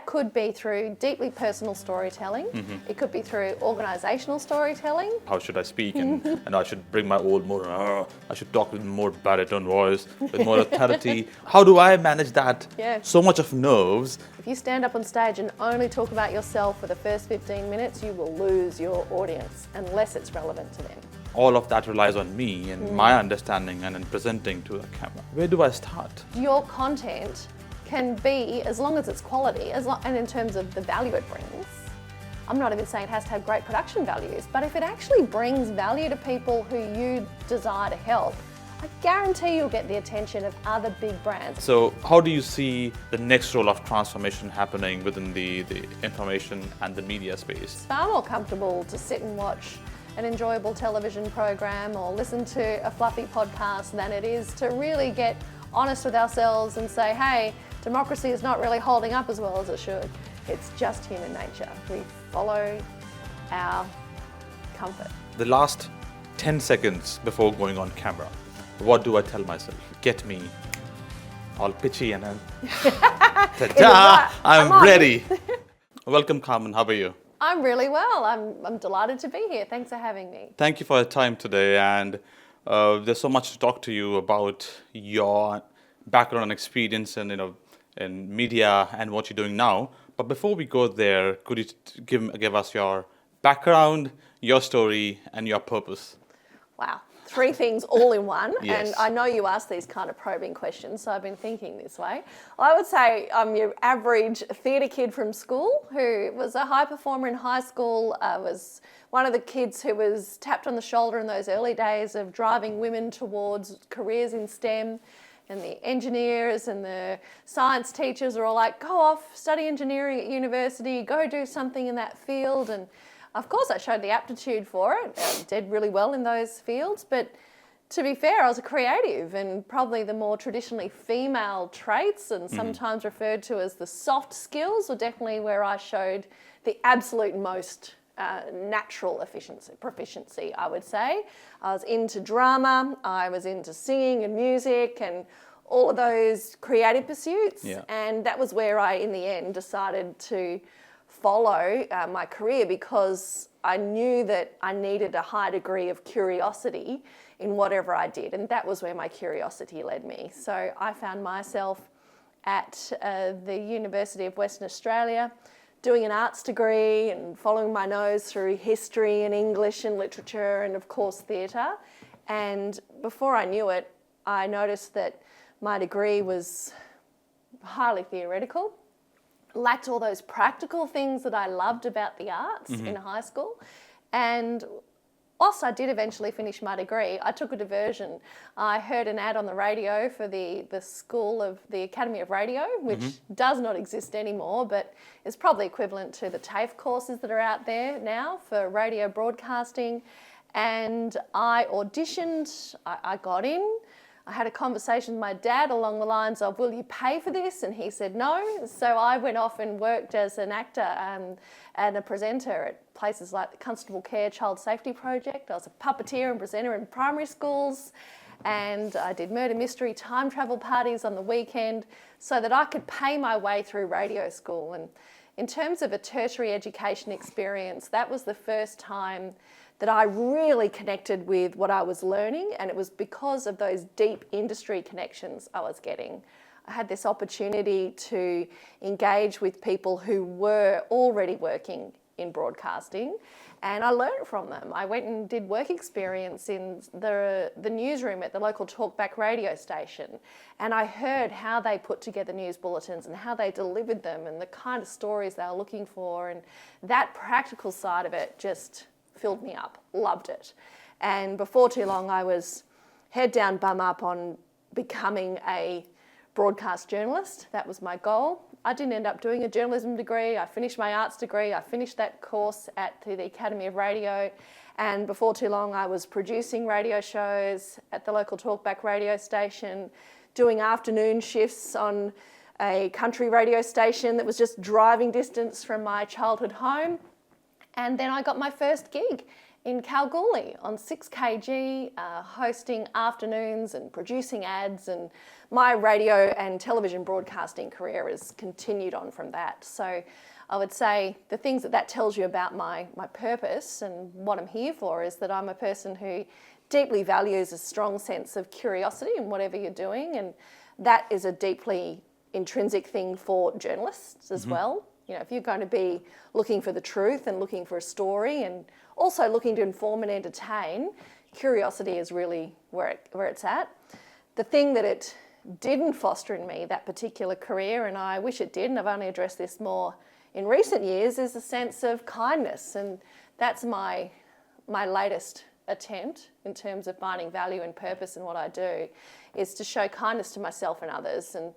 could be through deeply personal storytelling. It could be through organisational storytelling. How should I speak? And I should bring my old I should talk with more baritone voice, with more authority. How do I manage that? Yeah. So much of nerves. If you stand up on stage and only talk about yourself for the first 15 minutes, you will lose your audience unless it's relevant to them. All of that relies on me and my understanding and in presenting to the camera. Where do I start? Your content can be, as long as it's quality, and in terms of the value it brings. I'm not even saying it has to have great production values, but if it actually brings value to people who you desire to help, I guarantee you'll get the attention of other big brands. So how do you see the next role of transformation happening within the information and the media space? It's far more comfortable to sit and watch an enjoyable television program or listen to a fluffy podcast than it is to really get honest with ourselves and say, hey, democracy is not really holding up as well as it should. It's just human nature. We follow our comfort. The last 10 seconds before going on camera, what do I tell myself? Get me all pitchy and then, ta-da, I'm ready. Welcome, Carmen. How are you? I'm really well. I'm delighted to be here. Thanks for having me. Thank you for your time today. And there's so much to talk to you about your background and experience and in media and what you're doing now. But before we go there, could you give us your background, your story, and your purpose? Wow. 3 things all in one. Yes. And I know you ask these kind of probing questions, so I've been thinking this way. I would say I'm your average theatre kid from school who was a high performer in high school. I was one of the kids who was tapped on the shoulder in those early days of driving women towards careers in STEM. And the engineers and the science teachers are all like, go off, study engineering at university, go do something in that field. And of course, I showed the aptitude for it. I did really well in those fields. But to be fair, I was a creative, and probably the more traditionally female traits and sometimes referred to as the soft skills were definitely where I showed the absolute most natural proficiency, I would say. I was into drama, I was into singing and music and all of those creative pursuits. Yeah. And that was where I, in the end, decided to follow my career because I knew that I needed a high degree of curiosity in whatever I did. And that was where my curiosity led me. So I found myself at the University of Western Australia doing an arts degree and following my nose through history and English and literature and, of course, theatre. And before I knew it, I noticed that my degree was highly theoretical, lacked all those practical things that I loved about the arts in high school. And whilst I did eventually finish my degree, I took a diversion. I heard an ad on the radio for the school of the Academy of Radio, which does not exist anymore, but is probably equivalent to the TAFE courses that are out there now for radio broadcasting. And I auditioned, I got in. I had a conversation with my dad along the lines of, will you pay for this? And he said no. So I went off and worked as an actor and a presenter at places like the Constable Care Child Safety Project. I was a puppeteer and presenter in primary schools. And I did murder mystery time travel parties on the weekend so that I could pay my way through radio school. And in terms of a tertiary education experience, that was the first time that I really connected with what I was learning, and it was because of those deep industry connections I was getting. I had this opportunity to engage with people who were already working in broadcasting, and I learned from them. I went and did work experience in the newsroom at the local talkback radio station, and I heard how they put together news bulletins and how they delivered them and the kind of stories they were looking for, and that practical side of it just filled me up, loved it. And before too long, I was head down, bum up on becoming a broadcast journalist. That was my goal. I didn't end up doing a journalism degree. I finished my arts degree. I finished that course at the Academy of Radio. And before too long, I was producing radio shows at the local talkback radio station, doing afternoon shifts on a country radio station that was just driving distance from my childhood home. And then I got my first gig in Kalgoorlie on 6kg, hosting afternoons and producing ads, and my radio and television broadcasting career has continued on from that. So I would say the things that tells you about my purpose and what I'm here for is that I'm a person who deeply values a strong sense of curiosity in whatever you're doing, and that is a deeply intrinsic thing for journalists as well. You know, if you're going to be looking for the truth and looking for a story and also looking to inform and entertain, curiosity is really where it's at. The thing that it didn't foster in me, that particular career, and I wish it did, and I've only addressed this more in recent years, is a sense of kindness, and that's my latest attempt in terms of finding value and purpose in what I do, is to show kindness to myself and others. And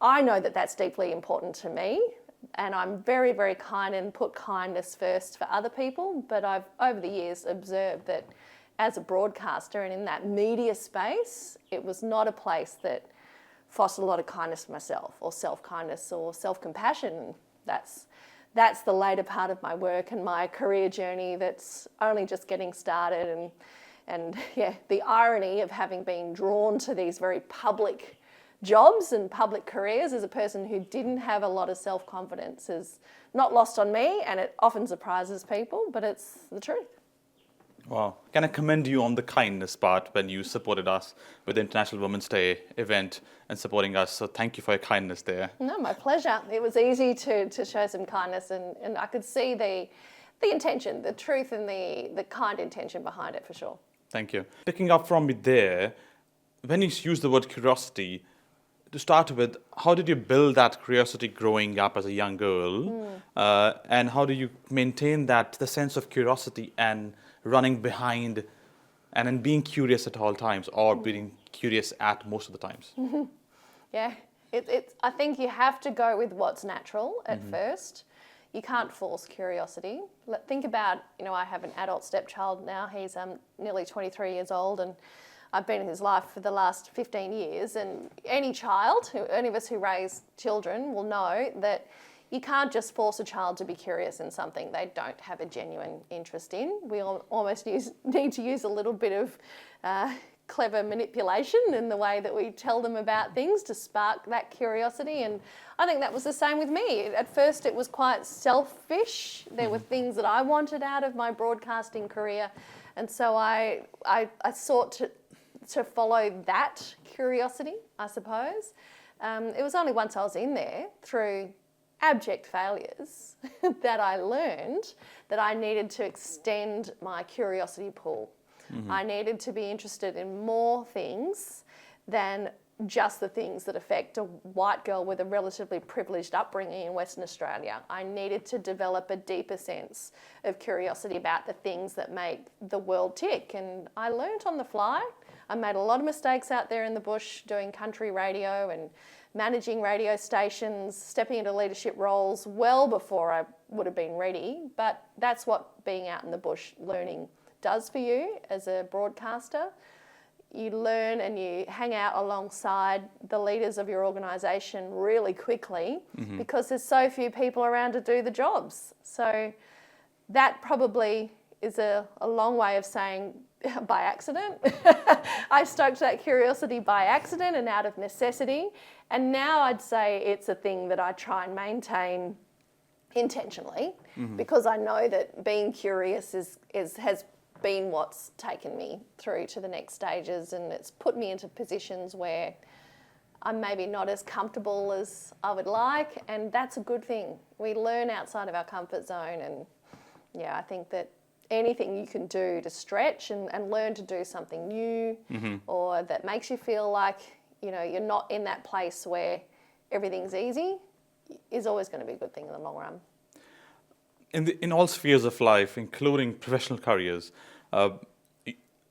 I know that that's deeply important to me, and I'm very, very kind and put kindness first for other people, but I've over the years observed that as a broadcaster and in that media space, it was not a place that fostered a lot of kindness for myself, or self-kindness or self-compassion. That's the later part of my work and my career journey that's only just getting started, and yeah, the irony of having been drawn to these very public jobs and public careers as a person who didn't have a lot of self-confidence is not lost on me, and it often surprises people, but it's the truth. Wow. Can I commend you on the kindness part when you supported us with the International Women's Day event and supporting us? So thank you for your kindness there. No, my pleasure. It was easy to show some kindness, and I could see the intention, the truth and the kind intention behind it for sure. Thank you. Picking up from you there, when you use the word curiosity, to start with, how did you build that curiosity growing up as a young girl? And how do you maintain the sense of curiosity and running behind and being curious at all times, or being curious at most of the times? Yeah, I think you have to go with what's natural at first. You can't force curiosity. Think about, I have an adult stepchild now. He's nearly 23 years old, and I've been in his life for the last 15 years. And any of us who raise children will know that you can't just force a child to be curious in something they don't have a genuine interest in. We almost need to use a little bit of clever manipulation in the way that we tell them about things to spark that curiosity. And I think that was the same with me. At first it was quite selfish. There were things that I wanted out of my broadcasting career. And so I sought to follow that curiosity, I suppose. It was only once I was in there through abject failures that I learned that I needed to extend my curiosity pool. I needed to be interested in more things than just the things that affect a white girl with a relatively privileged upbringing in Western Australia. I needed to develop a deeper sense of curiosity about the things that make the world tick, and I learned on the fly. I made a lot of mistakes out there in the bush doing country radio and managing radio stations, stepping into leadership roles well before I would have been ready, but that's what being out in the bush learning does for you as a broadcaster. You learn and you hang out alongside the leaders of your organisation really quickly because there's so few people around to do the jobs. So that probably is a long way of saying by accident. I stoked that curiosity by accident and out of necessity. And now I'd say it's a thing that I try and maintain intentionally because I know that being curious has been what's taken me through to the next stages, and it's put me into positions where I'm maybe not as comfortable as I would like, and that's a good thing. We learn outside of our comfort zone, and yeah, I think that anything you can do to stretch and learn to do something new or that makes you feel like, you're not in that place where everything's easy is always going to be a good thing in the long run. In all spheres of life, including professional careers,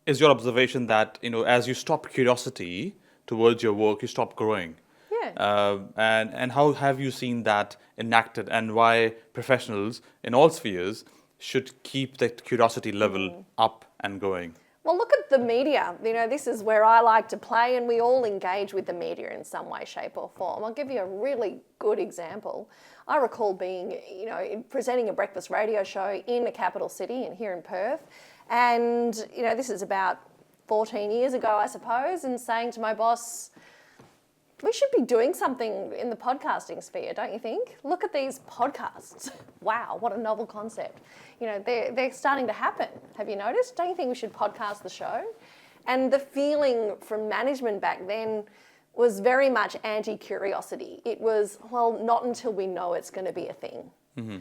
is your observation that, as you stop curiosity towards your work, you stop growing? Yeah. And how have you seen that enacted, and why professionals in all spheres should keep that curiosity level up and going? Well, look at the media. This is where I like to play, and we all engage with the media in some way, shape, or form. I'll give you a really good example. I recall being, presenting a breakfast radio show in a capital city and here in Perth. And, this is about 14 years ago, I suppose, and saying to my boss, we should be doing something in the podcasting sphere, don't you think? Look at these podcasts. Wow, what a novel concept. They're starting to happen. Have you noticed? Don't you think we should podcast the show? And the feeling from management back then was very much anti-curiosity. It was, well, not until we know it's going to be a thing. Mm-hmm.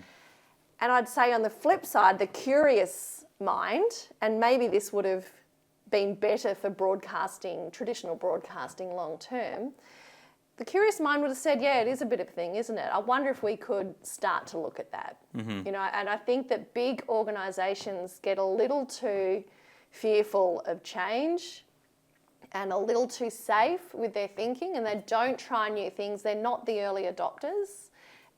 And I'd say on the flip side, the curious mind, and maybe this would have been better for broadcasting, traditional broadcasting long term, the curious mind would have said, yeah, it is a bit of a thing, isn't it? I wonder if we could start to look at that. Mm-hmm. And I think that big organisations get a little too fearful of change and a little too safe with their thinking, and they don't try new things. They're not the early adopters,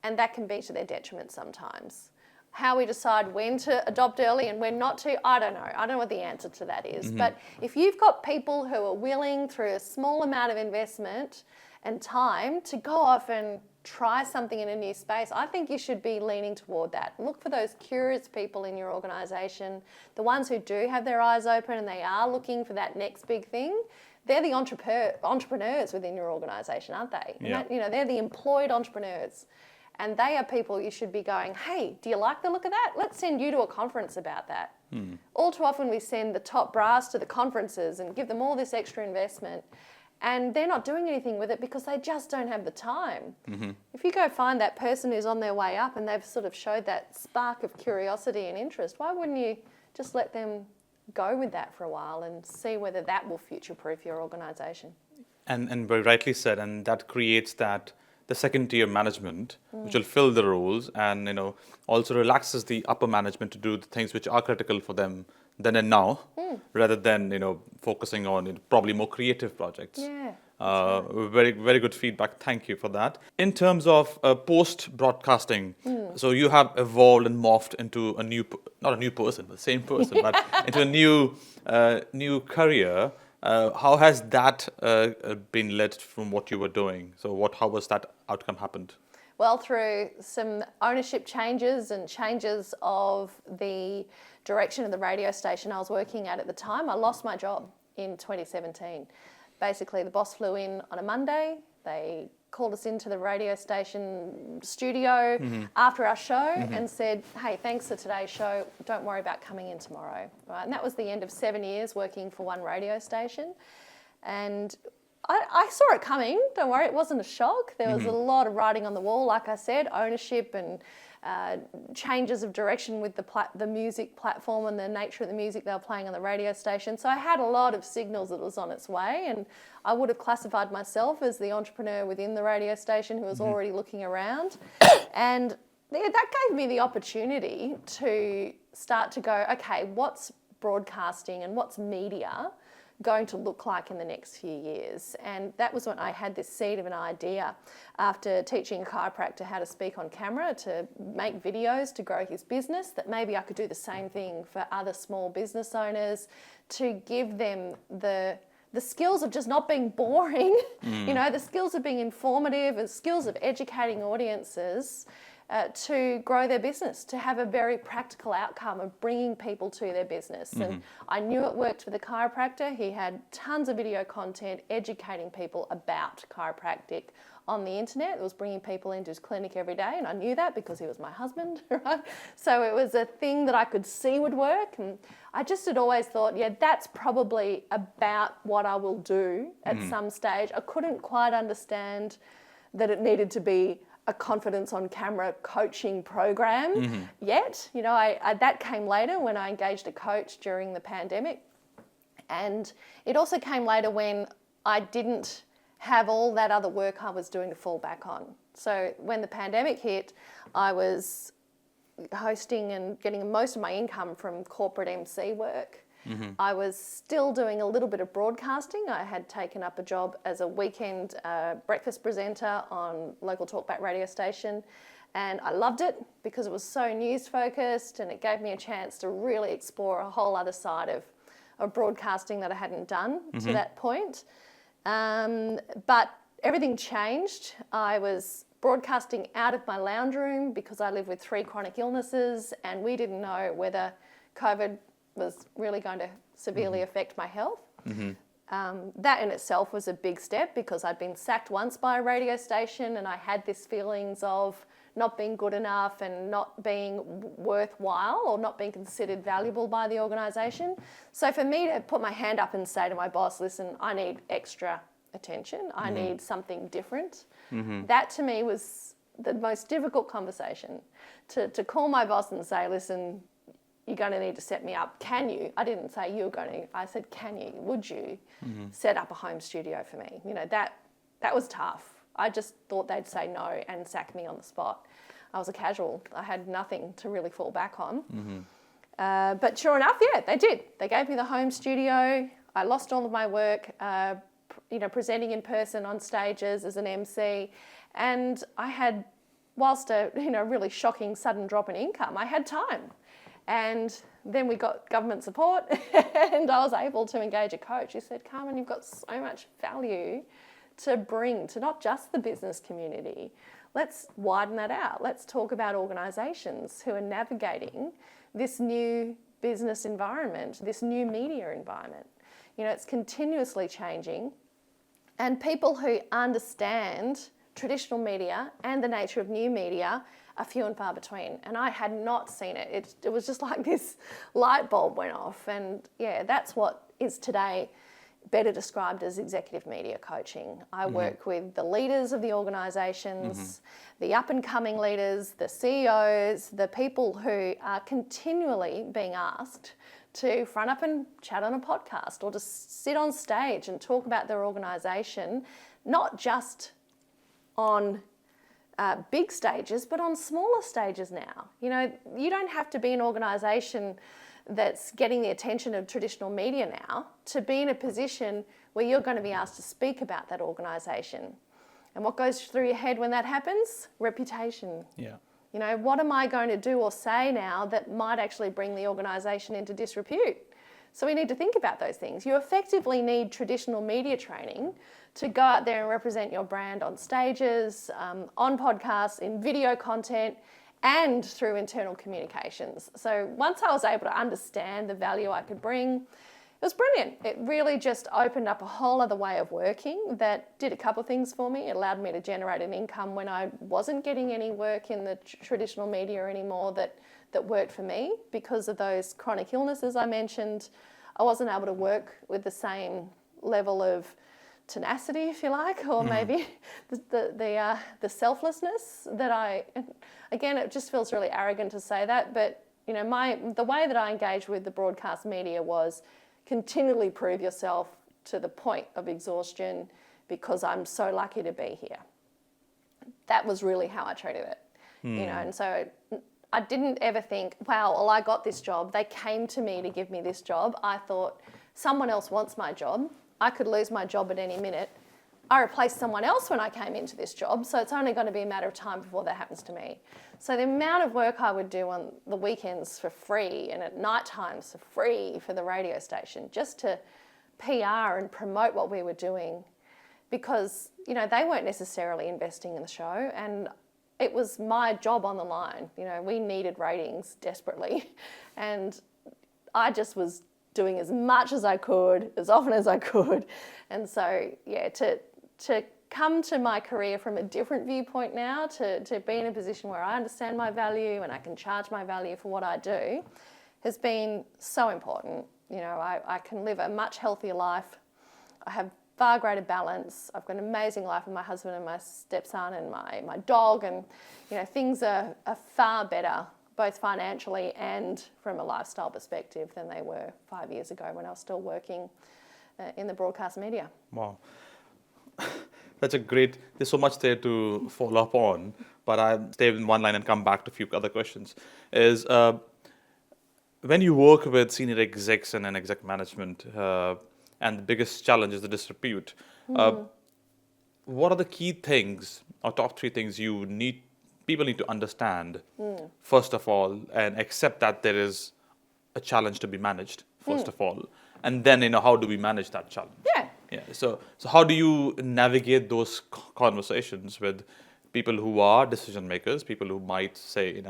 and that can be to their detriment sometimes. How we decide when to adopt early and when not to, I don't know. I don't know what the answer to that is. Mm-hmm. But if you've got people who are willing, through a small amount of investment and time, to go off and try something in a new space, I think you should be leaning toward that. Look for those curious people in your organisation, the ones who do have their eyes open and they are looking for that next big thing. They're the entrepreneurs within your organisation, aren't they? Yeah. And that, they're the employed entrepreneurs. And they are people you should be going, hey, do you like the look of that? Let's send you to a conference about that. All too often we send the top brass to the conferences and give them all this extra investment, and they're not doing anything with it because they just don't have the time. Mm-hmm. If you go find that person who's on their way up and they've sort of showed that spark of curiosity and interest, why wouldn't you just let them go with that for a while and see whether that will future-proof your organisation? And very rightly said, and that creates the second tier management, which will fill the roles and also relaxes the upper management to do the things which are critical for them then and now, rather than focusing on probably more creative projects. Yeah. Very, very good feedback. Thank you for that. In terms of post broadcasting, so you have evolved and morphed into not a new person, but the same person, but into a new career. How has that been led from what you were doing? So how was that outcome happened? Well, through some ownership changes and changes of the direction of the radio station I was working at the time, I lost my job in 2017. Basically, the boss flew in on a Monday. They called us into the radio station studio after our show and said, hey, thanks for today's show. Don't worry about coming in tomorrow. Right? And that was the end of 7 years working for one radio station. And I saw it coming. Don't worry, it wasn't a shock. There was a lot of writing on the wall, like I said, ownership and changes of direction with the music platform and the nature of the music they were playing on the radio station. So I had a lot of signals that it was on its way, and I would have classified myself as the entrepreneur within the radio station who was already looking around. And that gave me the opportunity to start to go, okay, what's broadcasting and what's media going to look like in the next few years? And that was when I had this seed of an idea, after teaching a chiropractor how to speak on camera, to make videos to grow his business, that maybe I could do the same thing for other small business owners, to give them the skills of just not being boring, the skills of being informative, and skills of educating audiences, to grow their business, to have a very practical outcome of bringing people to their business. And I knew it worked for the chiropractor. He had tons of video content educating people about chiropractic on the internet. It was bringing people into his clinic every day, and I knew that because he was my husband, right? So it was a thing that I could see would work, and I just had always thought, yeah, that's probably about what I will do at some stage. I couldn't quite understand that it needed to be a confidence on camera coaching program yet. That came later when I engaged a coach during the pandemic. And it also came later when I didn't have all that other work I was doing to fall back on. So when the pandemic hit, I was hosting and getting most of my income from corporate MC work. I was still doing a little bit of broadcasting. I had taken up a job as a weekend breakfast presenter on local talkback radio station, and I loved it because it was so news focused, and it gave me a chance to really explore a whole other side of broadcasting that I hadn't done to that point. But everything changed. I was broadcasting out of my lounge room because I live with 3 chronic illnesses, and we didn't know whether COVID was really going to severely affect my health. That in itself was a big step because I'd been sacked once by a radio station, and I had this feelings of not being good enough and not being worthwhile or not being considered valuable by the organisation. So for me to put my hand up and say to my boss, listen, I need extra attention, I need something different, that to me was the most difficult conversation. To call my boss and say, listen, you're going to need to set me up. Can you? I didn't say you're going to. I said, can you? Would you set up a home studio for me? You know, that was tough. I just thought they'd say no and sack me on the spot. I was a casual. I had nothing to really fall back on. But sure enough, yeah, they did. They gave me the home studio. I lost all of my work, presenting in person on stages as an MC. And I had, whilst a really shocking sudden drop in income, I had time. And then we got government support and I was able to engage a coach who said, Carmen, you've got so much value to bring to not just the business community. Let's widen that out. Let's talk about organisations who are navigating this new business environment, this new media environment. You know, it's continuously changing, and people who understand traditional media and the nature of new media are few and far between. And I had not seen it. It was just like this light bulb went off. And yeah, that's what is today better described as executive media coaching. I work with the leaders of the organisations, the up-and-coming leaders, the CEOs, the people who are continually being asked to front up and chat on a podcast or to sit on stage and talk about their organisation, not just on big stages, but on smaller stages now. You know, you don't have to be an organisation that's getting the attention of traditional media now to be in a position where you're going to be asked to speak about that organisation. And what goes through your head when that happens? Reputation. Yeah. You know, what am I going to do or say now that might actually bring the organisation into disrepute? So we need to think about those things. You effectively need traditional media training to go out there and represent your brand on stages, on podcasts, in video content, and through internal communications. So once I was able to understand the value I could bring, it was brilliant. It really just opened up a whole other way of working that did a couple of things for me. It allowed me to generate an income when I wasn't getting any work in the traditional media anymore that worked for me because of those chronic illnesses I mentioned. I wasn't able to work with the same level of tenacity, if you like, or maybe the selflessness that again, it just feels really arrogant to say that, but you know, the way that I engaged with the broadcast media was continually prove yourself to the point of exhaustion because I'm so lucky to be here. That was really how I treated it, you know, and so I didn't ever think, wow, well, I got this job. They came to me to give me this job. I thought, someone else wants my job. I could lose my job at any minute. I replaced someone else when I came into this job, so it's only going to be a matter of time before that happens to me. So the amount of work I would do on the weekends for free and at night times for free for the radio station, just to PR and promote what we were doing, because, you know, they weren't necessarily investing in the show, and it was my job on the line. You know, we needed ratings desperately, and I just was doing as much as I could, as often as I could. And so, yeah, to come to my career from a different viewpoint now, to be in a position where I understand my value and I can charge my value for what I do, has been so important. You know, I can live a much healthier life. I have far greater balance. I've got an amazing life with my husband and my stepson and my dog, and, you know, things are far better, both financially and from a lifestyle perspective, than they were 5 years ago when I was still working in the broadcast media. Wow. That's a great, there's so much there to follow up on, but I'll stay in one line and come back to a few other questions. Is when you work with senior execs and exec management, and the biggest challenge is the disrepute, what are the key things, or top 3 things people need to understand, first of all, and accept that there is a challenge to be managed, first of all, And then, how do we manage that challenge? Yeah. Yeah. So how do you navigate those conversations with people who are decision makers, people who might say,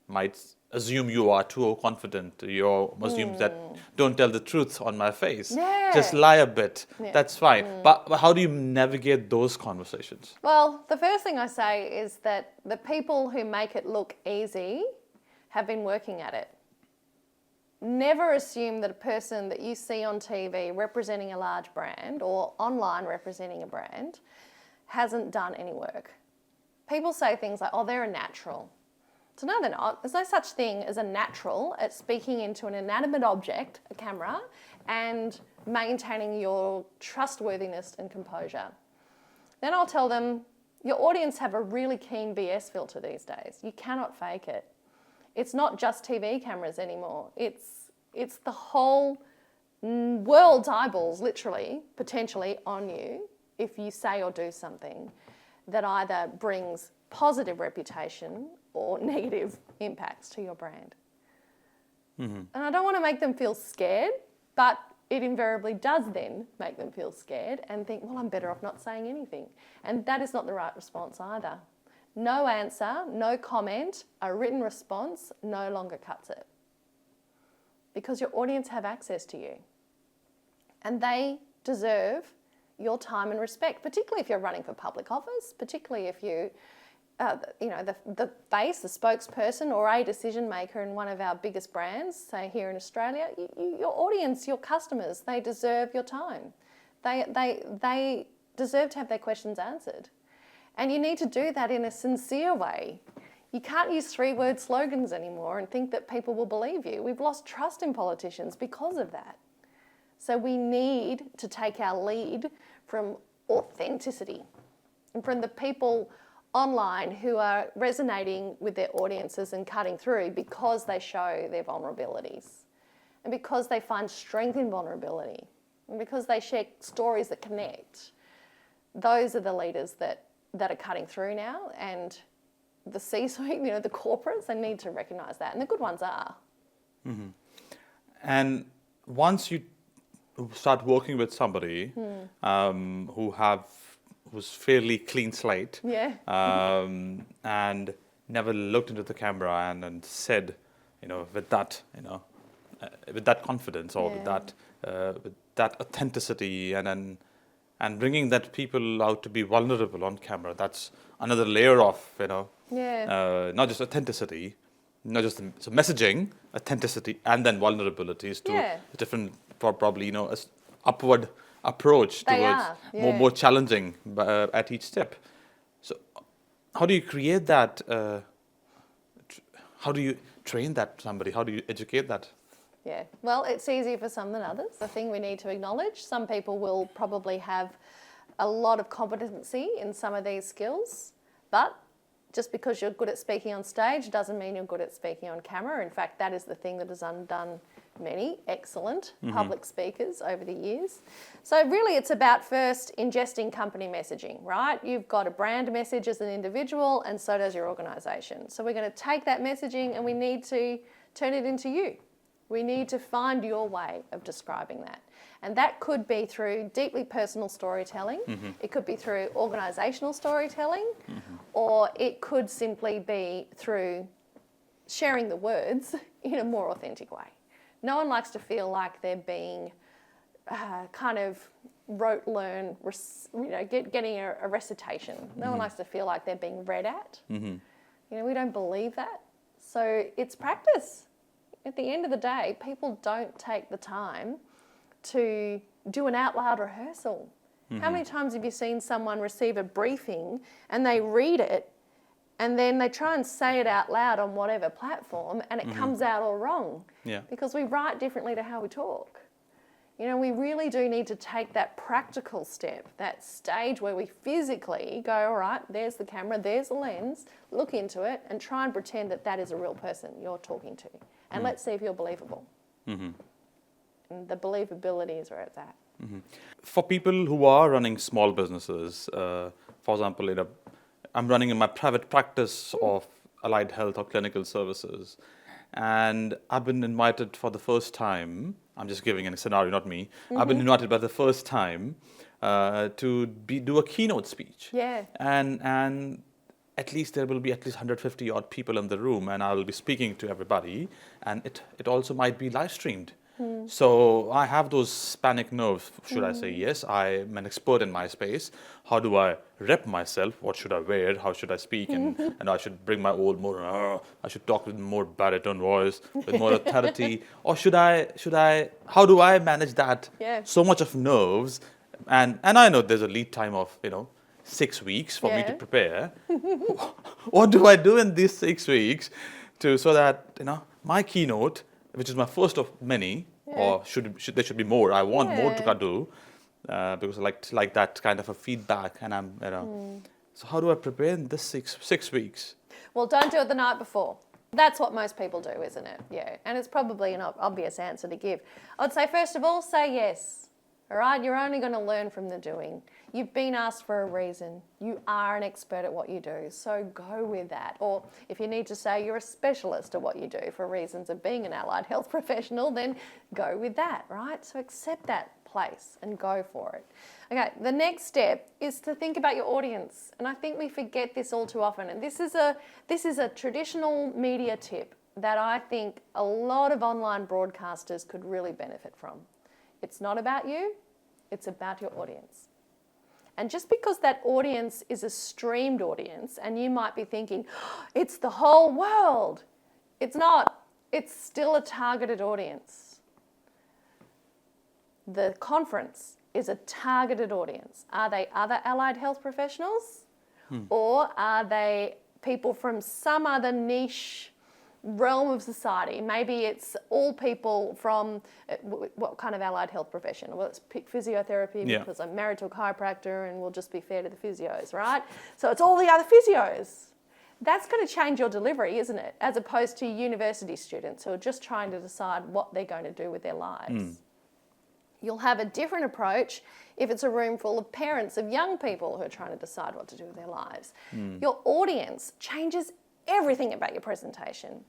might assume you are too confident, you assume that don't tell the truth on my face, just Yeah. lie a bit, Yeah. that's fine. But how do you navigate those conversations? Well, the first thing I say is that the people who make it look easy have been working at it. Never assume that a person that you see on TV representing a large brand or online representing a brand hasn't done any work. People say things like, oh, they're a natural. So no, they're not. There's no such thing as a natural at speaking into an inanimate object, a camera, and maintaining your trustworthiness and composure. Then I'll tell them, your audience have a really keen BS filter these days. You cannot fake it. It's not just TV cameras anymore. It's the whole world's eyeballs, literally, potentially, on you if you say or do something that either brings positive reputation or negative impacts to your brand. And I don't want to make them feel scared, but it invariably does then make them feel scared and think, well, I'm better off not saying anything. And that is not the right response either. No answer, no comment, a written response no longer cuts it. Because your audience have access to you. And they deserve your time and respect, particularly if you're running for public office, particularly if you, the face, the spokesperson or a decision maker in one of our biggest brands, say here in Australia, your audience, your customers, they deserve your time. They deserve to have their questions answered. And you need to do that in a sincere way. You can't use 3-word slogans anymore and think that people will believe you. We've lost trust in politicians because of that. So we need to take our lead from authenticity and from the people online who are resonating with their audiences and cutting through because they show their vulnerabilities and because they find strength in vulnerability and because they share stories that connect. Those are the leaders that are cutting through now, and the C-suite, the corporates, they need to recognise that, and the good ones are. Mm-hmm. And once you start working with somebody who's fairly clean slate, and never looked into the camera and said, with that confidence or with that authenticity and bringing that people out to be vulnerable on camera, that's another layer of, not just authenticity, not just so messaging, authenticity, and then vulnerabilities to different, probably, upward approach towards more challenging at each step. So how do you create that? How do you train that somebody? How do you educate that? Yeah, well, it's easier for some than others. The thing we need to acknowledge, some people will probably have a lot of competency in some of these skills, but just because you're good at speaking on stage doesn't mean you're good at speaking on camera. In fact, that is the thing that has undone many excellent public speakers over the years. So really it's about first ingesting company messaging, right? You've got a brand message as an individual and so does your organisation. So we're going to take that messaging and we need to turn it into you. We need to find your way of describing that. And that could be through deeply personal storytelling. It could be through organisational storytelling, or it could simply be through sharing the words in a more authentic way. No one likes to feel like they're being kind of rote learn, getting a recitation. No one likes to feel like they're being read at. We don't believe that. So it's practice. At the end of the day, people don't take the time to do an out loud rehearsal. How many times have you seen someone receive a briefing and they read it and then they try and say it out loud on whatever platform and it comes out all wrong? Because we write differently to how we talk. We really do need to take that practical step, that stage where we physically go, all right, there's the camera, there's the lens, look into it and try and pretend that that is a real person you're talking to. And let's see if you're believable. And the believability is where it's at. For people who are running small businesses, for example, I'm running in my private practice of allied health or clinical services, and I've been invited for the first time I'm just giving a scenario, not me. I've been invited by the first time to do a keynote speech. Yeah. And at least there will be at least 150 odd people in the room, and I will be speaking to everybody, and it also might be live streamed. So I have those panic nerves, should I say. Yes, I'm an expert in my space. How do I rep myself? What should I wear? How should I speak? And I should bring my old I should talk with more baritone voice, with more authority. Or how do I manage that? Yeah. So much of nerves, and I know there's a lead time of, 6 weeks for me to Yeah. prepare. What do I do in these 6 weeks so that, my keynote, which is my first of many, or there should be more. I want more to do, because I like that kind of a feedback, and I'm. So how do I prepare in this 6 weeks? Well, don't do it the night before. That's what most people do, isn't it? Yeah. And it's probably an obvious answer to give. I'd say, first of all, say yes. All right? You're only going to learn from the doing. You've been asked for a reason. You are an expert at what you do, so go with that. Or if you need to say you're a specialist at what you do for reasons of being an allied health professional, then go with that, right? So accept that place and go for it. Okay, the next step is to think about your audience. And I think we forget this all too often. And this is a traditional media tip that I think a lot of online broadcasters could really benefit from. It's not about you, it's about your audience. And just because that audience is a streamed audience, and you might be thinking, oh, it's the whole world. It's not. It's still a targeted audience. The conference is a targeted audience. Are they other allied health professionals? Or are they people from some other niche realm of society? Maybe it's all people from what kind of allied health profession? Well, let's pick physiotherapy because I'm married to a chiropractor and we'll just be fair to the physios, right? So it's all the other physios. That's going to change your delivery, isn't it? As opposed to university students who are just trying to decide what they're going to do with their lives. You'll have a different approach if it's a room full of parents of young people who are trying to decide what to do with their lives. Your audience changes everything about your presentation.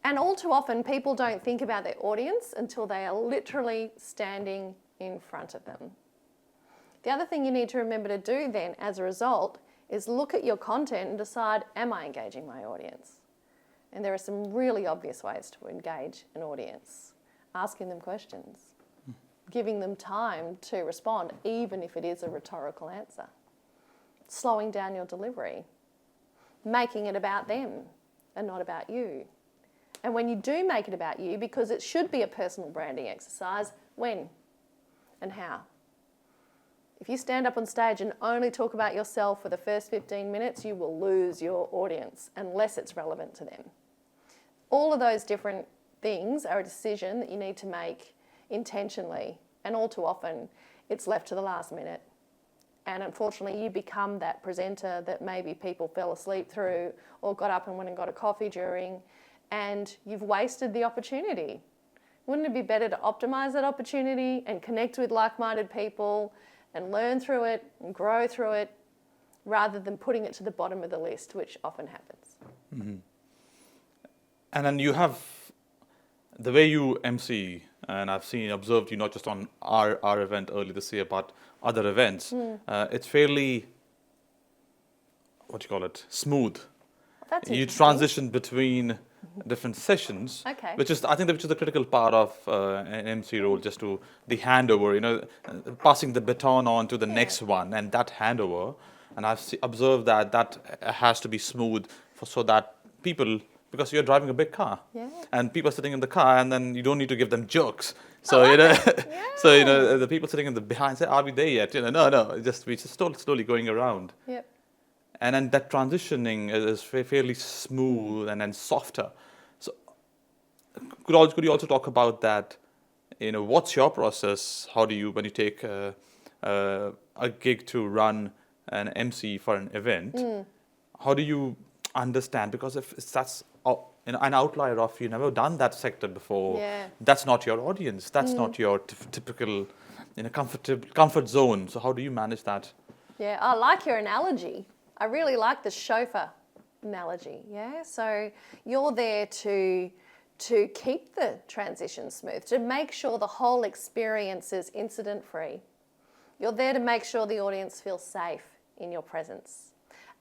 And all too often, people don't think about their audience until they are literally standing in front of them. The other thing you need to remember to do then, as a result, is look at your content and decide, am I engaging my audience? And there are some really obvious ways to engage an audience. Asking them questions, giving them time to respond, even if it is a rhetorical answer. Slowing down your delivery. Making it about them and not about you. And when you do make it about you, because it should be a personal branding exercise, when and how? If you stand up on stage and only talk about yourself for the first 15 minutes, you will lose your audience unless it's relevant to them. All of those different things are a decision that you need to make intentionally, and all too often it's left to the last minute. And unfortunately, you become that presenter that maybe people fell asleep through or got up and went and got a coffee during, and you've wasted the opportunity. Wouldn't it be better to optimize that opportunity and connect with like-minded people and learn through it and grow through it, rather than putting it to the bottom of the list, which often happens? And then you have the way you MC, and I've observed you not just on our event early this year, but other events. It's fairly, smooth. That's You interesting. transition between different sessions, Okay. which is the critical part of an MC role, just to the handover, passing the baton on to the next one, and that handover. And I've observed that has to be smooth so that people, because you're driving a big car, and people are sitting in the car, and then you don't need to give them jerks. So so the people sitting in the behind say, "Are we there yet?" No, we're just slowly going around. Yep. And then that transitioning is fairly smooth and then softer. So could you also talk about that? What's your process? How do you, when you take a gig to run an MC for an event, how do you understand? Because if that's an outlier of you've never done that sector before, that's not your audience. That's not your typical comfort zone. So how do you manage that? Yeah, I like your analogy. I really like the chauffeur analogy, So you're there to to keep the transition smooth, to make sure the whole experience is incident-free. You're there to make sure the audience feels safe in your presence.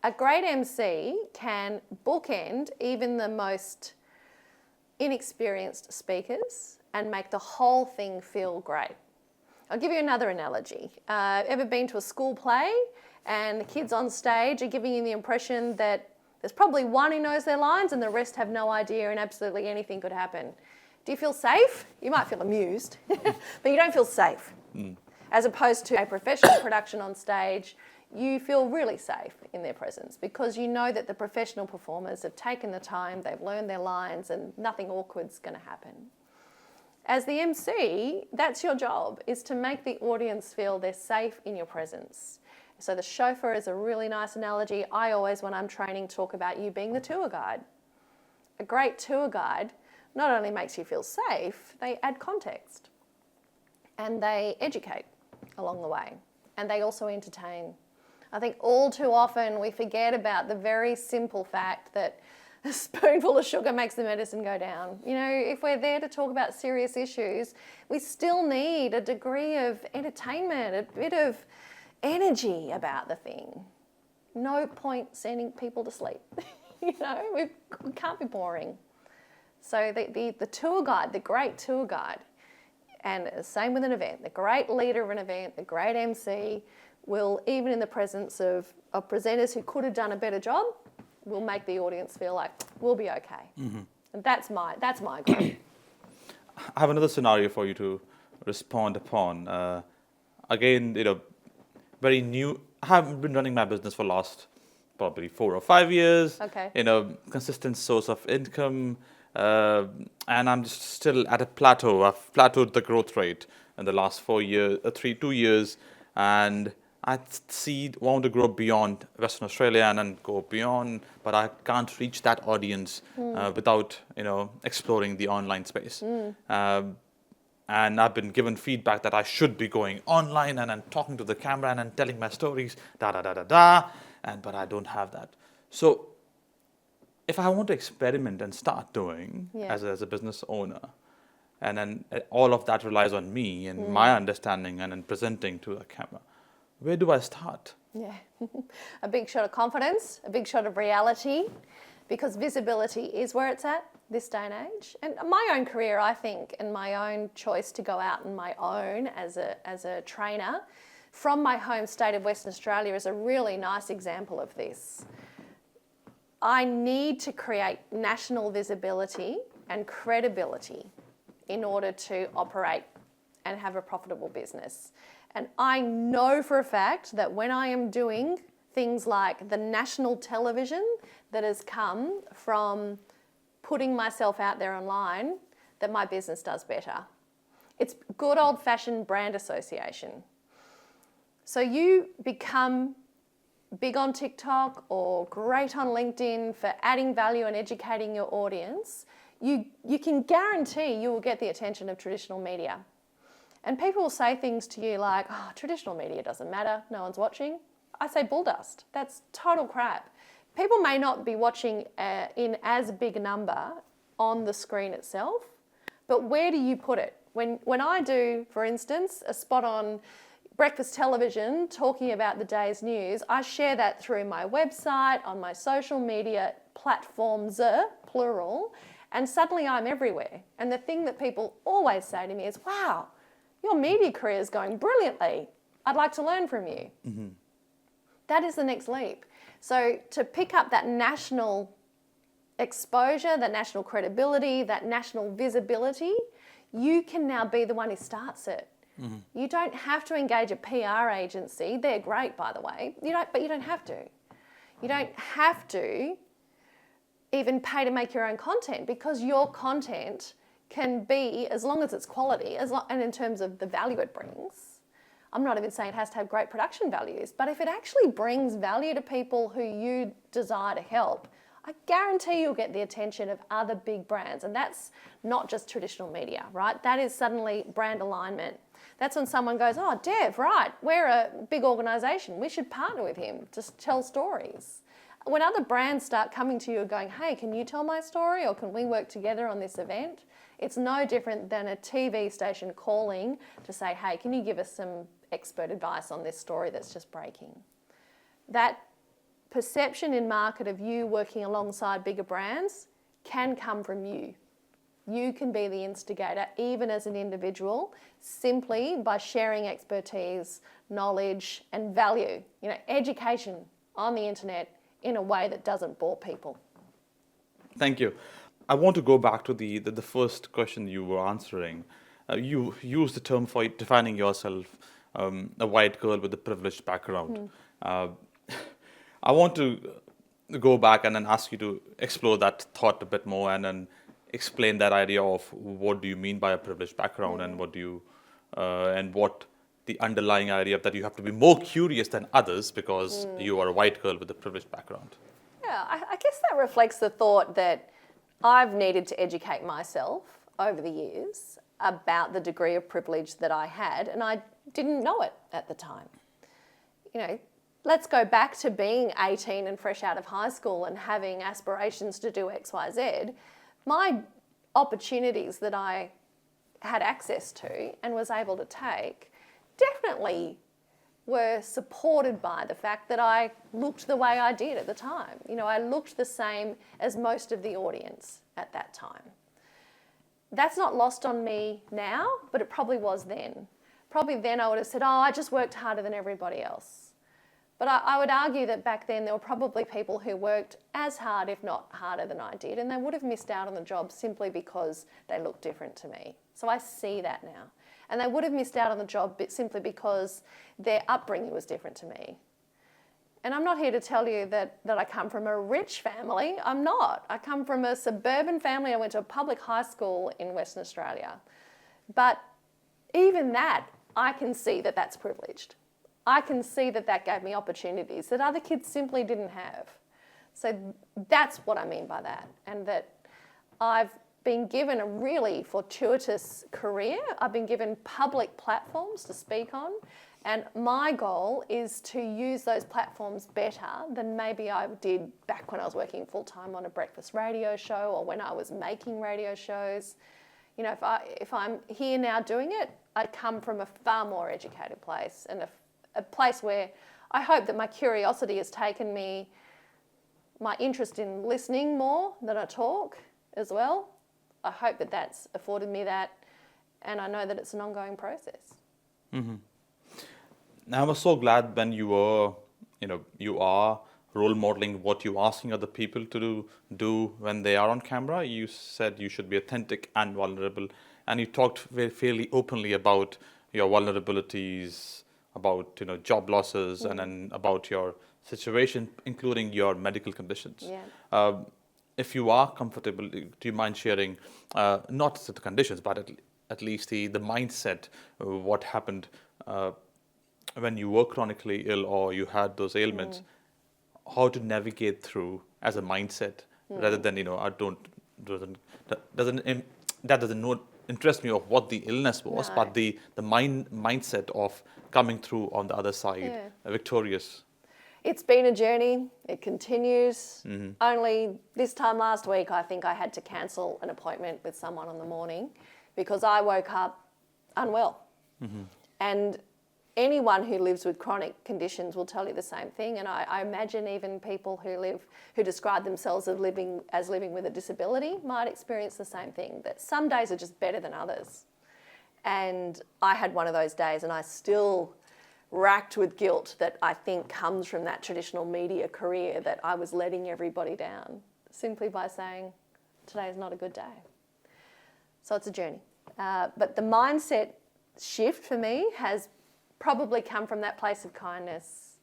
A great MC can bookend even the most inexperienced speakers and make the whole thing feel great. I'll give you another analogy. Ever been to a school play and the kids on stage are giving you the impression that there's probably one who knows their lines and the rest have no idea and absolutely anything could happen? Do you feel safe? You might feel amused, but you don't feel safe. As opposed to a professional production on stage, you feel really safe in their presence because you know that the professional performers have taken the time, they've learned their lines, and nothing awkward's going to happen. As the MC, that's your job, is to make the audience feel they're safe in your presence. So the chauffeur is a really nice analogy. I always, when I'm training, talk about you being the tour guide. A great tour guide not only makes you feel safe, they add context and they educate along the way, and they also entertain. I think all too often we forget about the very simple fact that a spoonful of sugar makes the medicine go down. You know, if we're there to talk about serious issues, we still need a degree of entertainment, a bit of energy about the thing. No point sending people to sleep. You know, we can't be boring. So the tour guide, the great tour guide, and same with an event, the great leader of an event, the great MC, will, even in the presence of presenters who could have done a better job, will make the audience feel like we'll be okay. And that's my goal. I have another scenario for you to respond upon. Again, very new. I have been running my business for last probably 4 or 5 years. Okay. Consistent source of income, and I'm just still at a plateau. I've plateaued the growth rate in the last 2 years, and I want to grow beyond Western Australia and then go beyond, but I can't reach that audience without exploring the online space. And I've been given feedback that I should be going online and then talking to the camera and then telling my stories, but I don't have that. So if I want to experiment and start doing as a business owner, and then all of that relies on me and my understanding and then presenting to the camera, where do I start? Yeah, a big shot of confidence, a big shot of reality, because visibility is where it's at this day and age. And my own career, I think, and my own choice to go out on my own as a trainer from my home state of Western Australia is a really nice example of this. I need to create national visibility and credibility in order to operate and have a profitable business. And I know for a fact that when I am doing things like the national television that has come from putting myself out there online, that my business does better. It's good old-fashioned brand association. So you become big on TikTok or great on LinkedIn for adding value and educating your audience, you can guarantee you will get the attention of traditional media. And people will say things to you like, oh, traditional media doesn't matter, no one's watching. I say bull dust. That's total crap. People may not be watching in as big a number on the screen itself, but where do you put it? When I do, for instance, a spot on breakfast television talking about the day's news, I share that through my website, on my social media platforms, plural, and suddenly I'm everywhere. And the thing that people always say to me is, wow, your media career is going brilliantly. I'd like to learn from you. Mm-hmm. That is the next leap. So to pick up that national exposure, that national credibility, that national visibility, you can now be the one who starts it. Mm-hmm. You don't have to engage a PR agency. They're great, by the way. But you don't have to. You don't have to even pay to make your own content, because your content can be, as long as it's quality, and in terms of the value it brings. I'm not even saying it has to have great production values, but if it actually brings value to people who you desire to help, I guarantee you'll get the attention of other big brands. And that's not just traditional media, right? That is suddenly brand alignment. That's when someone goes, oh, Dev, right, we're a big organisation. We should partner with him to tell stories. When other brands start coming to you and going, hey, can you tell my story, or can we work together on this event? It's no different than a TV station calling to say, hey, can you give us some expert advice on this story that's just breaking? That perception in market of you working alongside bigger brands can come from you. You can be the instigator, even as an individual, simply by sharing expertise, knowledge, and value. Education on the internet in a way that doesn't bore people. Thank you. I want to go back to the first question you were answering. You used the term for defining yourself, a white girl with a privileged background. I want to go back and then ask you to explore that thought a bit more and then explain that idea of what do you mean by a privileged background and what the underlying idea that you have to be more curious than others because you are a white girl with a privileged background. Yeah, I guess that reflects the thought that I've needed to educate myself over the years about the degree of privilege that I had, and I didn't know it at the time. Let's go back to being 18 and fresh out of high school and having aspirations to do X, Y, Z. My opportunities that I had access to and was able to take definitely were supported by the fact that I looked the way I did at the time. I looked the same as most of the audience at that time. That's not lost on me now, but it probably was then. Probably then I would have said, I just worked harder than everybody else. But I would argue that back then there were probably people who worked as hard, if not harder than I did, and they would have missed out on the job simply because they looked different to me. So I see that now. And they would have missed out on the job simply because their upbringing was different to me. And I'm not here to tell you that I come from a rich family. I'm not. I come from a suburban family. I went to a public high school in Western Australia. But even that, I can see that that's privileged. I can see that that gave me opportunities that other kids simply didn't have. So that's what I mean by that. And that I've been given a really fortuitous career. I've been given public platforms to speak on. And my goal is to use those platforms better than maybe I did back when I was working full-time on a breakfast radio show or when I was making radio shows. If I'm here now doing it, I come from a far more educated place and a place where I hope that my curiosity has taken me, my interest in listening more than I talk as well. I hope that that's afforded me that, and I know that it's an ongoing process. Mm-hmm. I was so glad when you are role modeling what you're asking other people to do when they are on camera. You said you should be authentic and vulnerable, and you talked fairly openly about your vulnerabilities, about job losses, and then about your situation, including your medical conditions. Yeah. If you are comfortable, do you mind sharing not the conditions, but at least the mindset, what happened when you were chronically ill or you had those ailments, how to navigate through as a mindset rather than that doesn't interest me of what the illness was, No. but the mindset of coming through on the other side, victorious. It's been a journey. It continues. Only this time last week, I think I had to cancel an appointment with someone in the morning because I woke up unwell. And anyone who lives with chronic conditions will tell you the same thing. And I imagine even people who describe themselves as living with a disability might experience the same thing, that some days are just better than others. And I had one of those days, and I still racked with guilt that I think comes from that traditional media career, that I was letting everybody down simply by saying, today is not a good day. So it's a journey. But the mindset shift for me has probably come from that place of kindness,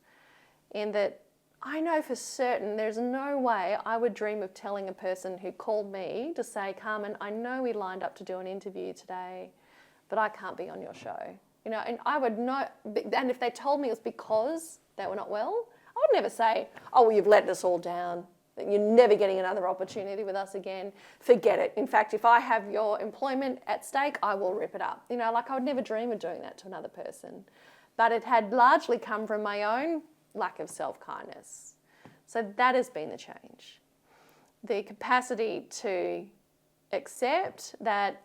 in that I know for certain there's no way I would dream of telling a person who called me to say, Carmen, I know we lined up to do an interview today, but I can't be on your show. And I would know, and if they told me it was because they were not well, I would never say, oh, well, you've let us all down. You're never getting another opportunity with us again. Forget it. In fact, if I have your employment at stake, I will rip it up. I would never dream of doing that to another person. But it had largely come from my own lack of self-kindness. So that has been the change. The capacity to accept that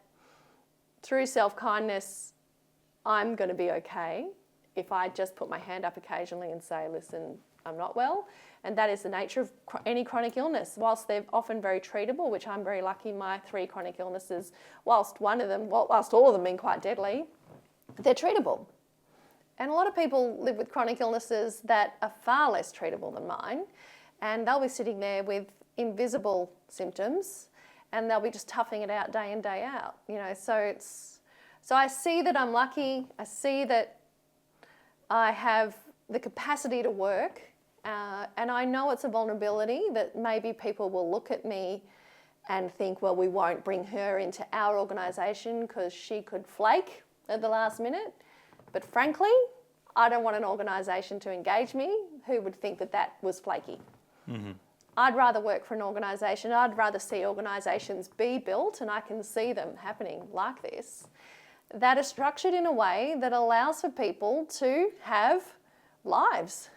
through self-kindness, I'm going to be okay if I just put my hand up occasionally and say, listen, I'm not well. And that is the nature of any chronic illness. Whilst they're often very treatable, which I'm very lucky, my 3 chronic illnesses, whilst all of them being quite deadly, they're treatable. And a lot of people live with chronic illnesses that are far less treatable than mine, and they'll be sitting there with invisible symptoms, and they'll be just toughing it out day in, day out. So I see that I'm lucky. I see that I have the capacity to work, and I know it's a vulnerability that maybe people will look at me and think, well, we won't bring her into our organisation because she could flake at the last minute. But frankly, I don't want an organisation to engage me who would think that that was flaky. Mm-hmm. I'd rather work for an organisation. I'd rather see organisations be built, and I can see them happening like this, that are structured in a way that allows for people to have lives.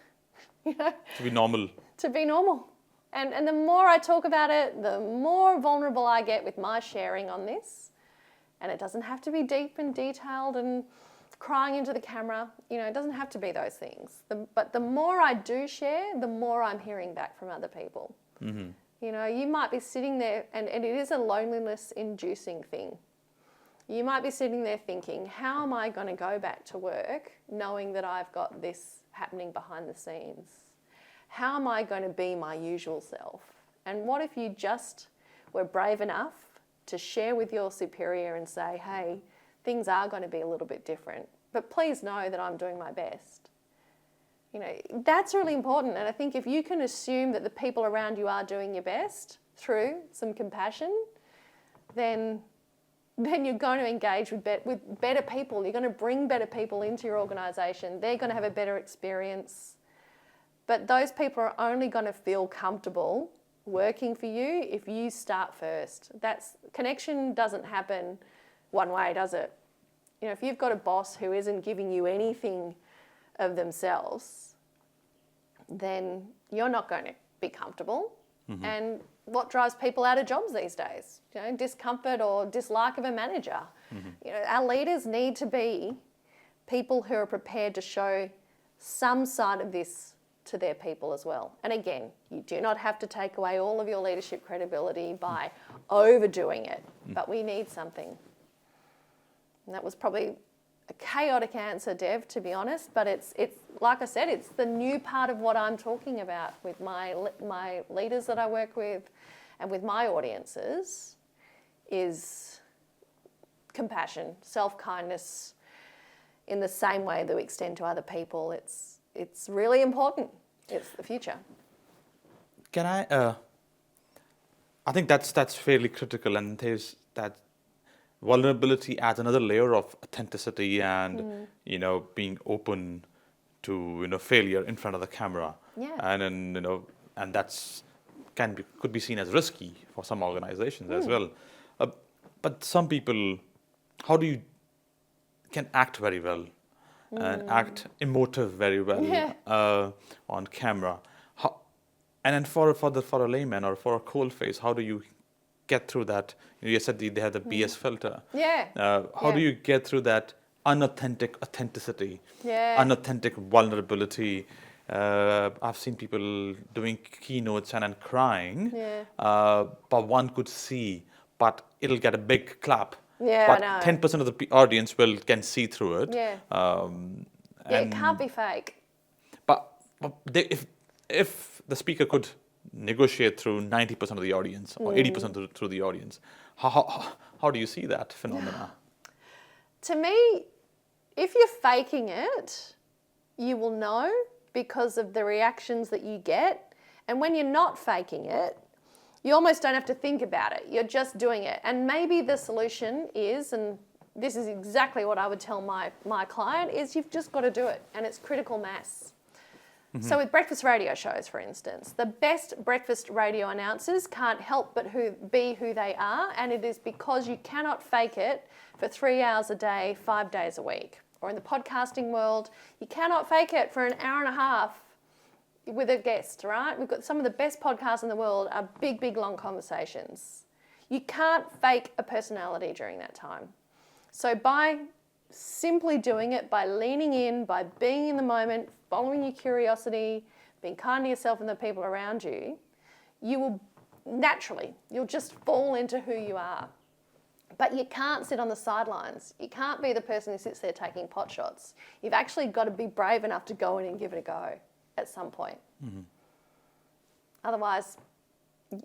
To be normal. To be normal. And the more I talk about it, the more vulnerable I get with my sharing on this. And it doesn't have to be deep and detailed and crying into the camera. It doesn't have to be those things. But the more I do share, the more I'm hearing back from other people. Mm-hmm. You might be sitting there, and it is a loneliness-inducing thing. You might be sitting there thinking, how am I going to go back to work knowing that I've got this happening behind the scenes? How am I going to be my usual self? And what if you just were brave enough to share with your superior and say, hey, things are going to be a little bit different, but please know that I'm doing my best. That's really important. And I think if you can assume that the people around you are doing your best through some compassion, then you're going to engage with better people. You're going to bring better people into your organisation. They're going to have a better experience. But those people are only going to feel comfortable working for you if you start first. Connection doesn't happen one way, does it? If you've got a boss who isn't giving you anything of themselves, then you're not going to be comfortable. Mm-hmm. And what drives people out of jobs these days? Discomfort or dislike of a manager. Mm-hmm. Our leaders need to be people who are prepared to show some side of this to their people as well. And again, you do not have to take away all of your leadership credibility by overdoing it, but we need something. And that was probably a chaotic answer, Dev, to be honest, but it's like I said, it's the new part of what I'm talking about with my leaders that I work with and with my audiences is compassion, self-kindness in the same way that we extend to other people. It's really important. It's the future. Can I think that's fairly critical, and there's that vulnerability adds another layer of authenticity and being open to failure in front of the camera. Yeah. And then and that's could be seen as risky for some organizations as well. But some people, can act very well and act emotive very well on camera. And then for a layman or for a cold face, how do you get through that? You said they have the BS filter. Yeah. How do you get through that unauthentic authenticity, unauthentic vulnerability? I've seen people doing keynotes and crying, but one could see, but it'll get a big clap. Yeah, but I know. 10% of the audience can see through it. Yeah. It can't be fake. But if the speaker could negotiate through 90% of the audience or 80% through the audience, how do you see that phenomena? To me, if you're faking it, you will know because of the reactions that you get. And when you're not faking it, you almost don't have to think about it. You're just doing it. And maybe the solution is, and this is exactly what I would tell my client, is you've just got to do it. And it's critical mass. Mm-hmm. So with breakfast radio shows, for instance, the best breakfast radio announcers can't help but be who they are. And it is because you cannot fake it for 3 hours a day, 5 days a week. Or in the podcasting world, you cannot fake it for an hour and a half with a guest, right? We've got some of the best podcasts in the world are big, big, long conversations. You can't fake a personality during that time. So by simply doing it, by leaning in, by being in the moment, following your curiosity, being kind to yourself and the people around you, you will naturally, you'll just fall into who you are. But you can't sit on the sidelines. You can't be the person who sits there taking pot shots. You've actually got to be brave enough to go in and give it a go at some point. Mm-hmm. Otherwise,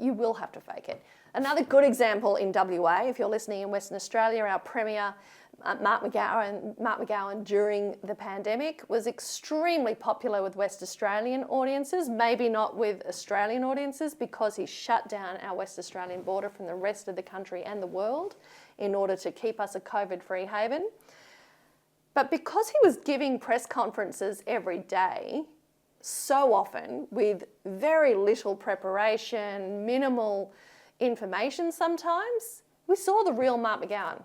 you will have to fake it. Another good example in WA, if you're listening in Western Australia, our Premier, Mark McGowan during the pandemic was extremely popular with West Australian audiences, maybe not with Australian audiences, because he shut down our West Australian border from the rest of the country and the world in order to keep us a COVID-free haven. But because he was giving press conferences every day, so often with very little preparation, minimal information sometimes, we saw the real Mark McGowan.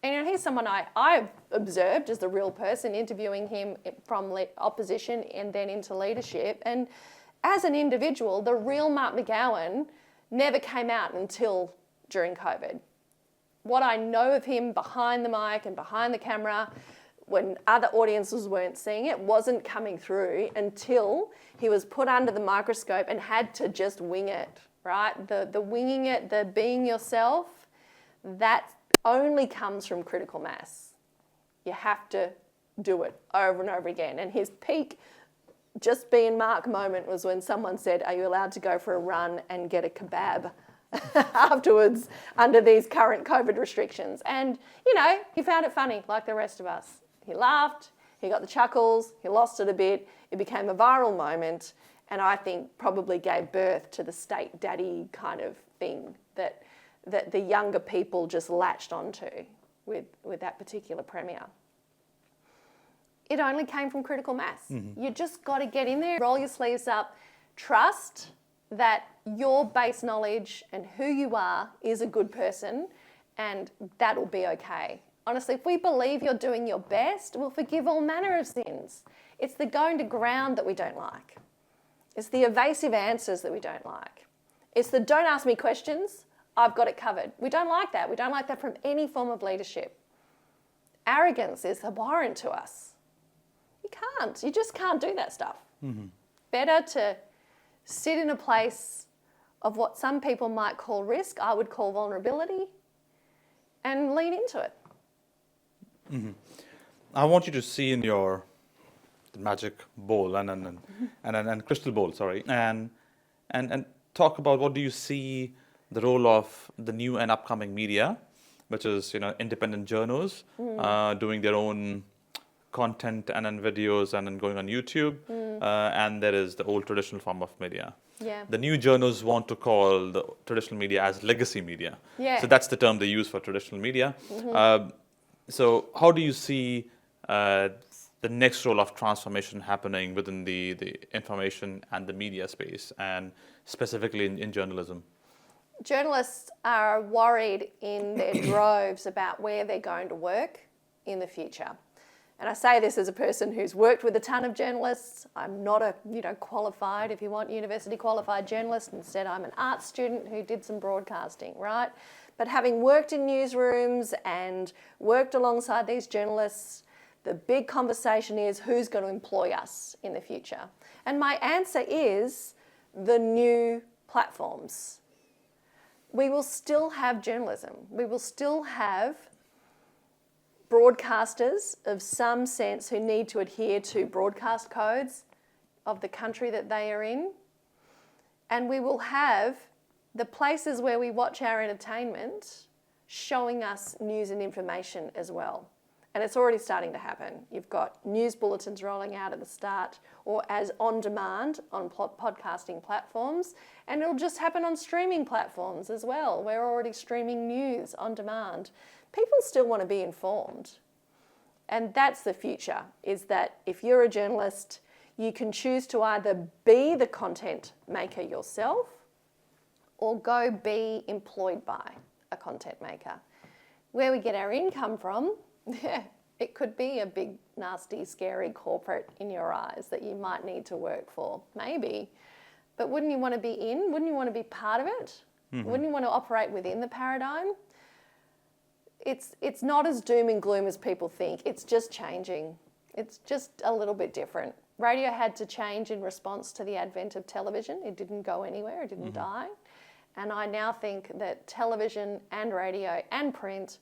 And he's someone I've observed as the real person, interviewing him from opposition and then into leadership. And as an individual, the real Mark McGowan never came out until during COVID. What I know of him behind the mic and behind the camera, when other audiences weren't seeing it, wasn't coming through until he was put under the microscope and had to just wing it, right? The winging it, the being yourself, that only comes from critical mass. You have to do it over and over again. And his peak just being Mark moment was when someone said, are you allowed to go for a run and get a kebab afterwards under these current COVID restrictions? And, he found it funny like the rest of us. He laughed, he got the chuckles, he lost it a bit, it became a viral moment, and I think probably gave birth to the state daddy kind of thing that the younger people just latched onto with that particular premier. It only came from critical mass. Mm-hmm. You just got to get in there, roll your sleeves up, trust that your base knowledge and who you are is a good person, and that'll be okay. Honestly, if we believe you're doing your best, we'll forgive all manner of sins. It's the going to ground that we don't like. It's the evasive answers that we don't like. It's the don't ask me questions, I've got it covered. We don't like that. We don't like that from any form of leadership. Arrogance is abhorrent to us. You just can't do that stuff. Mm-hmm. Better to sit in a place of what some people might call risk, I would call vulnerability, and lean into it. Mm-hmm. I want you to see in your magic bowl and crystal bowl, and talk about what do you see the role of the new and upcoming media, which is independent journals doing their own content and then videos and then going on YouTube, and there is the old traditional form of media. Yeah. The new journals want to call the traditional media as legacy media. Yeah. So that's the term they use for traditional media. Mm-hmm. So how do you see the next role of transformation happening within the information and the media space, and specifically in journalism? Journalists are worried in their droves about where they're going to work in the future. And I say this as a person who's worked with a ton of journalists. I'm not a qualified, if you want, university qualified journalist. Instead, I'm an art student who did some broadcasting, right? But having worked in newsrooms and worked alongside these journalists, the big conversation is who's going to employ us in the future? And my answer is the new platforms. We will still have journalism. We will still have broadcasters of some sense who need to adhere to broadcast codes of the country that they are in. And we will have the places where we watch our entertainment showing us news and information as well. And it's already starting to happen. You've got news bulletins rolling out at the start or as on demand on podcasting platforms, and it'll just happen on streaming platforms as well. We're already streaming news on demand. People still want to be informed. And that's the future, is that if you're a journalist, you can choose to either be the content maker yourself or go be employed by a content maker. Where we get our income from, It could be a big, nasty, scary corporate in your eyes that you might need to work for, maybe. But wouldn't you want to be in? Wouldn't you want to be part of it? Wouldn't you want to operate within the paradigm? It's not as doom and gloom as people think. It's just changing. It's just a little bit different. Radio had to change in response to the advent of television. It didn't go anywhere. It didn't die. And I now think that television and radio and print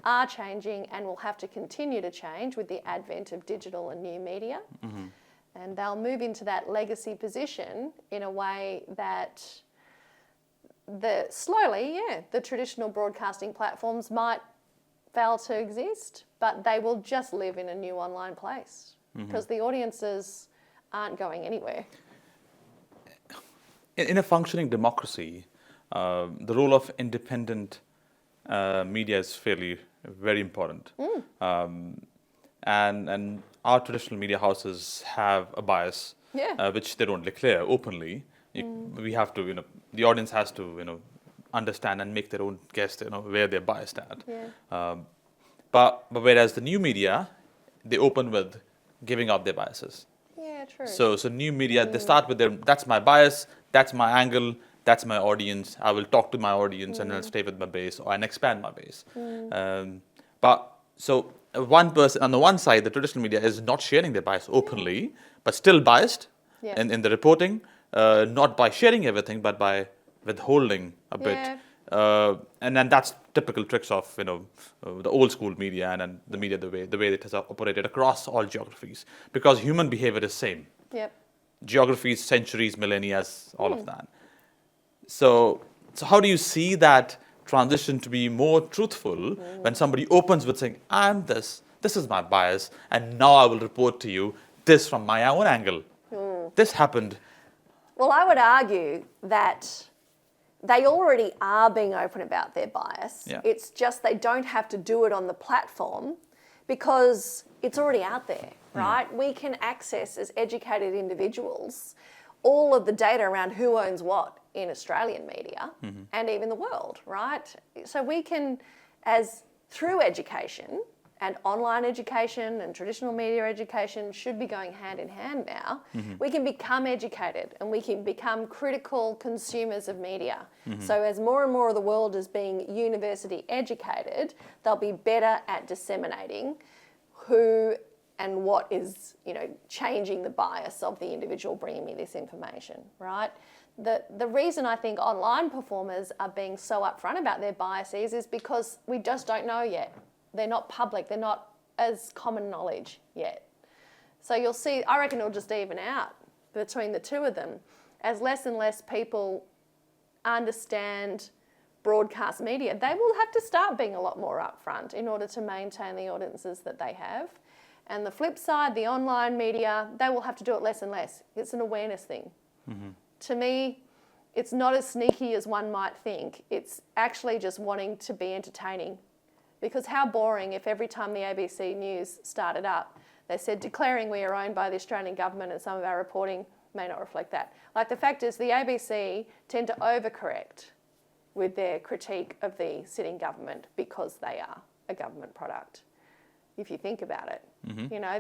are changing and will have to continue to change with the advent of digital and new media. And they'll move into that legacy position in a way that slowly, the traditional broadcasting platforms might fail to exist, but they will just live in a new online place because the audiences aren't going anywhere. In a functioning democracy, the role of independent media is very important. And our traditional media houses have a bias, which they don't declare openly. We have to, the audience has to, understand and make their own guess, where they're biased at. But whereas the new media, they open with giving out their biases. Yeah, true. So new media, they start with that's my bias, that's my angle, that's my audience. I will talk to my audience and I'll stay with my base and expand my base. But so one person on the one side, the traditional media is not sharing their bias openly, but still biased in the reporting, not by sharing everything, but by withholding a bit. And then that's typical tricks of the old school media and the media the way it has operated across all geographies, because human behavior is same. Geographies, centuries, millennia, all of that. So how do you see that transition to be more truthful when somebody opens with saying, I'm this is my bias, and now I will report to you this from my own angle. This happened. Well, I would argue that they already are being open about their bias. It's just they don't have to do it on the platform because it's already out there, right? We can access, as educated individuals, all of the data around who owns what in Australian media and even the world, right? So we can, through education, and online education and traditional media education should be going hand in hand now. We can become educated and we can become critical consumers of media. So as more and more of the world is being university educated, they'll be better at disseminating who and what is, changing the bias of the individual bringing me this information, right? The reason I think online performers are being so upfront about their biases is because we just don't know yet. They're not public. They're not as common knowledge yet. So you'll see, I reckon it'll just even out between the two of them as less and less people understand broadcast media. They will have to start being a lot more upfront in order to maintain the audiences that they have. And the flip side, the online media, they will have to do it less and less. It's an awareness thing. To me, it's not as sneaky as one might think. It's actually just wanting to be entertaining. Because how boring if every time the ABC News started up, they said declaring we are owned by the Australian government and some of our reporting may not reflect that. Like the fact is the ABC tend to overcorrect with their critique of the sitting government because they are a government product. If you think about it,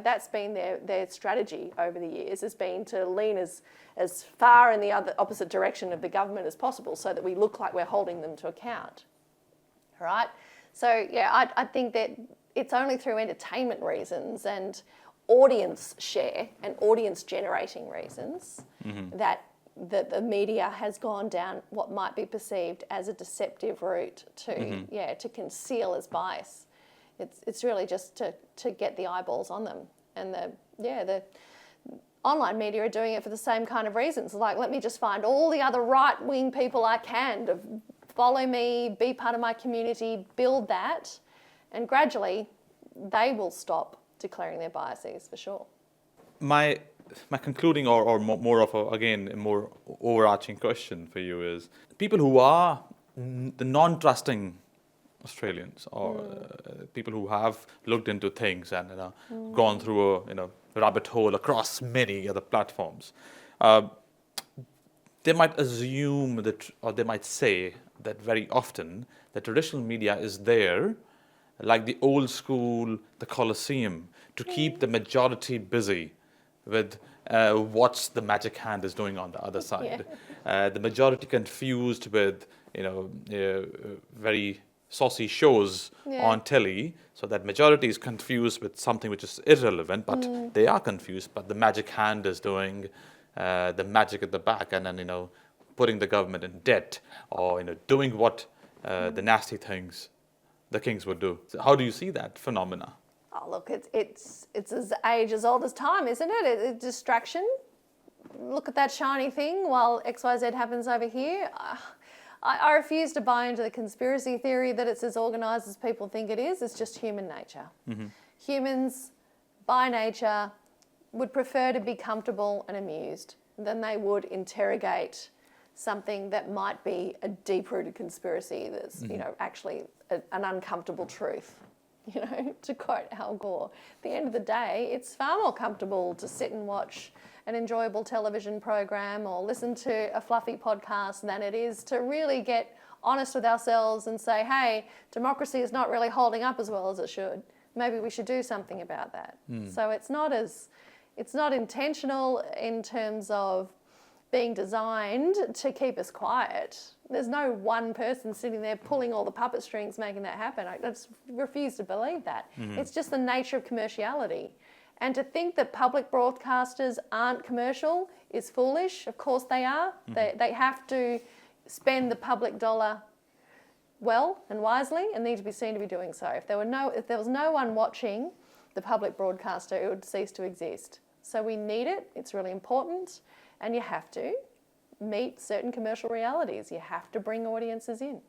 that's been their strategy over the years, has been to lean as far in the opposite direction of the government as possible so that we look like we're holding them to account, right? So, I think that it's only through entertainment reasons and audience share and audience generating reasons that the media has gone down what might be perceived as a deceptive route to conceal as bias. It's really just to get the eyeballs on them. And the online media are doing it for the same kind of reasons. Like, let me just find all the other right-wing people I can to follow me, be part of my community, build that, and gradually they will stop declaring their biases for sure. My concluding or more of a more overarching question for you is people who are the non-trusting Australians or people who have looked into things and gone through a rabbit hole across many other platforms, they might assume that, or they might say that very often the traditional media is there like the old school, the Coliseum, to keep the majority busy with what the magic hand is doing on the other side. The majority confused with, very saucy shows on telly, so that majority is confused with something which is irrelevant, but they are confused. But the magic hand is doing the magic at the back, and then putting the government in debt, or doing what the nasty things the kings would do. So how do you see that phenomena? Oh, look, it's as age as old as time, isn't it? It's distraction. Look at that shiny thing while XYZ happens over here. I refuse to buy into the conspiracy theory that it's as organised as people think it is. It's just human nature. Humans, by nature, would prefer to be comfortable and amused than they would interrogate something that might be a deep-rooted conspiracy that's, actually an uncomfortable truth. To quote Al Gore, at the end of the day, it's far more comfortable to sit and watch an enjoyable television program or listen to a fluffy podcast than it is to really get honest with ourselves and say, hey, democracy is not really holding up as well as it should. Maybe we should do something about that. So it's not intentional in terms of being designed to keep us quiet. There's no one person sitting there pulling all the puppet strings making that happen. I just refuse to believe that. It's just the nature of commerciality. And to think that public broadcasters aren't commercial is foolish. Of course they are. They have to spend the public dollar well and wisely and need to be seen to be doing so. If there was no one watching the public broadcaster, it would cease to exist. So we need it. It's really important. And you have to meet certain commercial realities. You have to bring audiences in.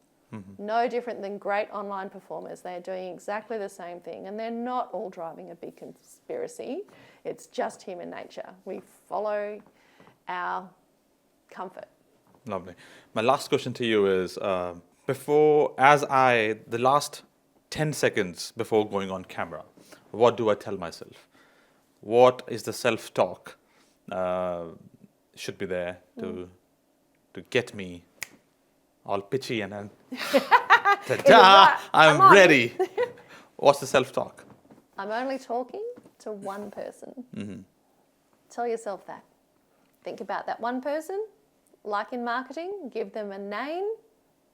No different than great online performers. They're doing exactly the same thing. And they're not all driving a big conspiracy. It's just human nature. We follow our comfort. Lovely. My last question to you is, the last 10 seconds before going on camera, what do I tell myself? What is the self-talk should be there to get me all pitchy and then ta-da, I'm ready. What's the self-talk? I'm only talking to one person. Tell yourself that. Think about that one person. Like in marketing, give them a name,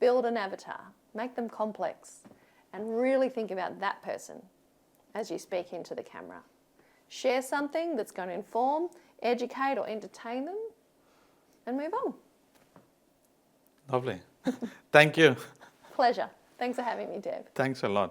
build an avatar, make them complex, and really think about that person as you speak into the camera. Share something that's going to inform, educate, or entertain them, and move on. Lovely. Thank you. Pleasure. Thanks for having me, Deb. Thanks a lot.